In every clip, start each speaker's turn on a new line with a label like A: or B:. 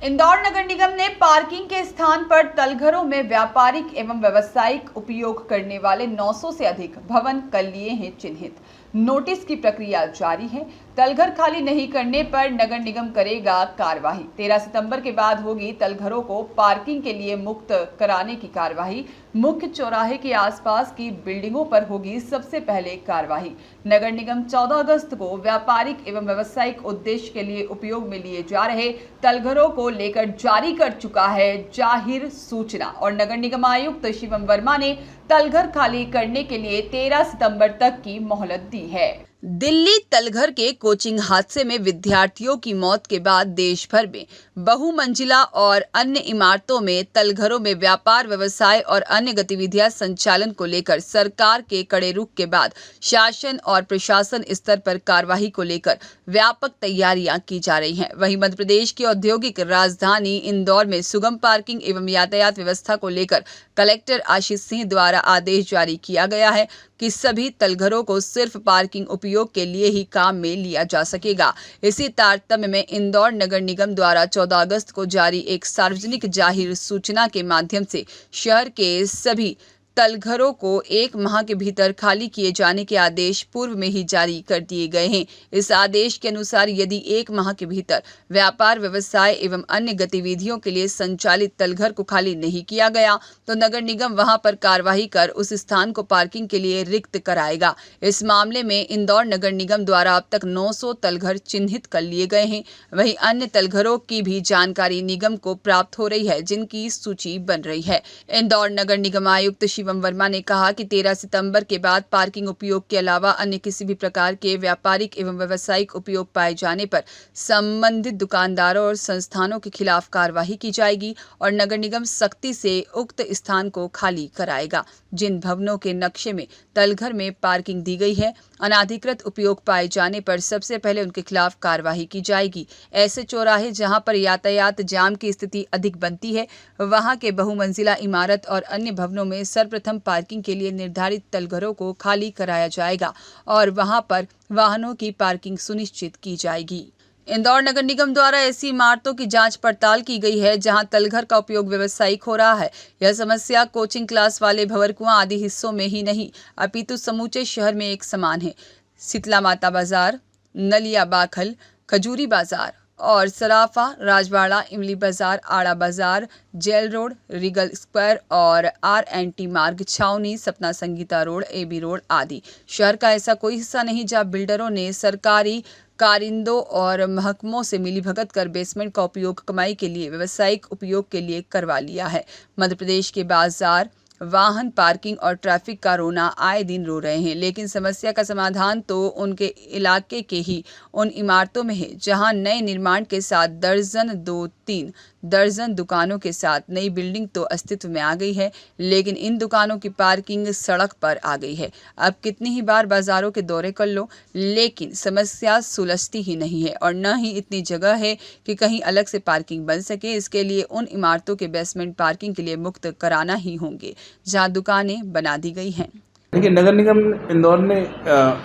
A: इंदौर नगर निगम ने पार्किंग के स्थान पर तलघरों में व्यापारिक एवं व्यावसायिक उपयोग करने वाले 900 से अधिक भवन कर लिए हैं चिन्हित। नोटिस की प्रक्रिया जारी है। तलघर खाली नहीं करने पर नगर निगम करेगा कार्यवाही। 13 सितंबर के बाद होगी तलघरों को पार्किंग के लिए मुक्त कराने की कार्यवाही। मुख्य चौराहे के आसपास की बिल्डिंगों पर होगी सबसे पहले कार्यवाही। नगर निगम 14 अगस्त को व्यापारिक एवं व्यावसायिक उद्देश्य के लिए उपयोग में लिए जा रहे तलघरों को लेकर जारी कर चुका है जाहिर सूचना और नगर निगम आयुक्त शिवम वर्मा ने तलघर खाली करने के लिए 13 सितंबर तक की मोहलत दी है। दिल्ली तलघर के कोचिंग हादसे में विद्यार्थियों की मौत के बाद देश भर में बहुमंजिला और अन्य इमारतों में तलघरों में व्यापार व्यवसाय और अन्य गतिविधियां संचालन को लेकर सरकार के कड़े रुख के बाद शासन और प्रशासन स्तर पर कार्यवाही को लेकर व्यापक तैयारियां की जा रही हैं। वहीं मध्य प्रदेश की औद्योगिक राजधानी इंदौर में सुगम पार्किंग एवं यातायात व्यवस्था को लेकर कलेक्टर आशीष सिंह द्वारा आदेश जारी किया गया है कि सभी तलघरों को सिर्फ पार्किंग उपयोग के लिए ही काम में लिया जा सकेगा। इसी तारतम्य में इंदौर नगर निगम द्वारा 14 अगस्त को जारी एक सार्वजनिक जाहिर सूचना के माध्यम से शहर के सभी तलघरों को 1 माह के भीतर खाली किए जाने के आदेश पूर्व में ही जारी कर दिए गए हैं। इस आदेश के अनुसार यदि 1 माह के भीतर व्यापार व्यवसाय एवं अन्य गतिविधियों के लिए संचालित तलघर को खाली नहीं किया गया तो नगर निगम वहां पर कार्यवाही कर उस स्थान को पार्किंग के लिए रिक्त कराएगा। इस मामले में इंदौर नगर निगम द्वारा अब तक 900 तलघर चिन्हित कर लिए गए हैं। वहीं अन्य तलघरों की भी जानकारी निगम को प्राप्त हो रही है, जिनकी सूची बन रही है। इंदौर नगर निगम आयुक्त शिवम वर्मा ने कहा कि 13 सितंबर के बाद पार्किंग उपयोग के अलावा अन्य किसी भी प्रकार के व्यापारिक एवं व्यावसायिक उपयोग पाए जाने पर संबंधित दुकानदारों और संस्थानों के खिलाफ कार्यवाही की जाएगी और नगर निगम सख्ती से उक्त स्थान को खाली कराएगा। जिन भवनों के नक्शे में तलघर में पार्किंग दी गई है, अनाधिकृत उपयोग पाए जाने पर सबसे पहले उनके खिलाफ कार्यवाही की जाएगी। ऐसे चौराहे जहां पर यातायात जाम की स्थिति अधिक बनती है, वहां के बहुमंजिला इमारत और अन्य भवनों में सर्वप्रथम पार्किंग के लिए निर्धारित तलघरों को खाली कराया जाएगा और वहां पर वाहनों की पार्किंग सुनिश्चित की जाएगी। इंदौर नगर निगम द्वारा ऐसी इमारतों की जांच पड़ताल की गई है जहां तलघर का उपयोग व्यावसायिक हो रहा है। यह समस्या कोचिंग क्लास वाले भंवरकुआं आदि हिस्सों में ही नहीं अपितु समूचे शहर में एक समान है। शीतला माता बाजार, नलिया बाखल, खजूरी बाजार और सराफा, राजवाड़ा, इमली बाजार, आड़ा बाजार, जेल रोड, रिगल स्क्वायर और RNT मार्ग, छावनी, Sapna Sangeeta road, AB road आदि शहर का ऐसा कोई हिस्सा नहीं जहां बिल्डरों ने सरकारी कारिंदों और महकमों से मिलीभगत कर बेसमेंट का उपयोग कमाई के लिए व्यावसायिक उपयोग के लिए करवा लिया है। मध्य प्रदेश के बाजार, वाहन पार्किंग और ट्रैफिक का रोना आए दिन रो रहे हैं, लेकिन समस्या का समाधान तो उनके इलाके के ही उन इमारतों में है जहां नए निर्माण के साथ दर्जन 2-3 दर्जन दुकानों के साथ नई बिल्डिंग तो अस्तित्व में आ गई है, लेकिन इन दुकानों की पार्किंग सड़क पर आ गई है। अब कितनी ही बार बाजारों के दौरे कर लो, लेकिन समस्या सुलझती ही नहीं है और न ही इतनी जगह है कि कहीं अलग से पार्किंग बन सके। इसके लिए उन इमारतों के बेसमेंट पार्किंग के लिए मुक्त कराना ही होंगे जहां दुकानें बना दी गई हैं।
B: देखिए, नगर निगम इंदौर ने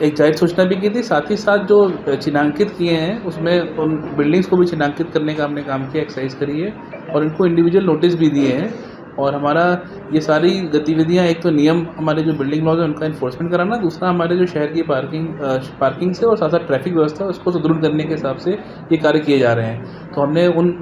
B: एक जाहिर सूचना भी की थी, साथ ही साथ जो चिन्हांकित किए हैं उसमें उन बिल्डिंग्स को भी चिन्हांकित करने का हमने काम किया, एक्सरसाइज करी है और इनको इंडिविजुअल नोटिस भी दिए हैं। और हमारा ये सारी गतिविधियां, एक तो नियम हमारे जो बिल्डिंग लॉज है उनका इन्फोर्समेंट कराना, दूसरा हमारे जो शहर की पार्किंग से और साथ साथ ट्रैफिक व्यवस्था है उसको सुदृढ़ करने के हिसाब से ये कार्य किए जा रहे हैं। तो हमने उन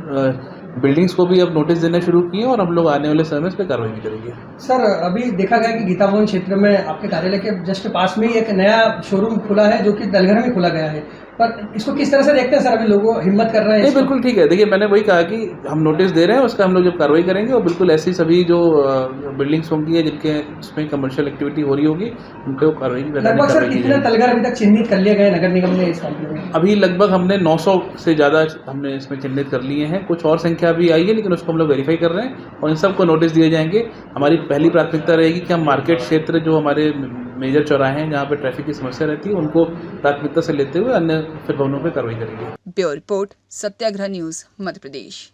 B: बिल्डिंग्स को भी अब नोटिस देना शुरू किए और हम लोग आने वाले समय में इस पर कार्रवाई भी करेंगे।
C: सर, अभी देखा गया कि गीता भवन क्षेत्र में आपके कार्यालय के जस्ट पास में ही एक नया शोरूम खुला है जो कि तलघर में खुला गया है, पर इसको किस तरह से देखते हैं सर? अभी लोगों हिम्मत कर रहे हैं?
B: नहीं, बिल्कुल ठीक है। देखिए, मैंने वही कहा कि हम नोटिस दे रहे हैं, उसका हम लोग जब कार्रवाई करेंगे और बिल्कुल ऐसी सभी जो बिल्डिंग्स होंगी जिनके उसमें कमर्शियल एक्टिविटी हो रही होगी उन पर कार्रवाई की।
C: लगभग सर कितने तलघर अभी तक चिन्हित कर लिए गए नगर निगम ने इस कंपनी में?
B: अभी लगभग हमने 900 से ज़्यादा हमने इसमें चिन्हित कर लिए हैं। कुछ और संख्या भी आई है, लेकिन उसको हम लोग वेरीफाई कर रहे हैं और इन सबको नोटिस दिए जाएंगे। हमारी पहली प्राथमिकता रहेगी कि हम मार्केट क्षेत्र, जो हमारे मेजर चौराहे हैं जहाँ पे ट्रैफिक की समस्या रहती है, उनको प्राथमिकता से लेते हुए अन्य फिर भवनों पर कार्रवाई करेंगे।
A: ब्यूरो रिपोर्ट, सत्याग्रह न्यूज़, मध्य प्रदेश।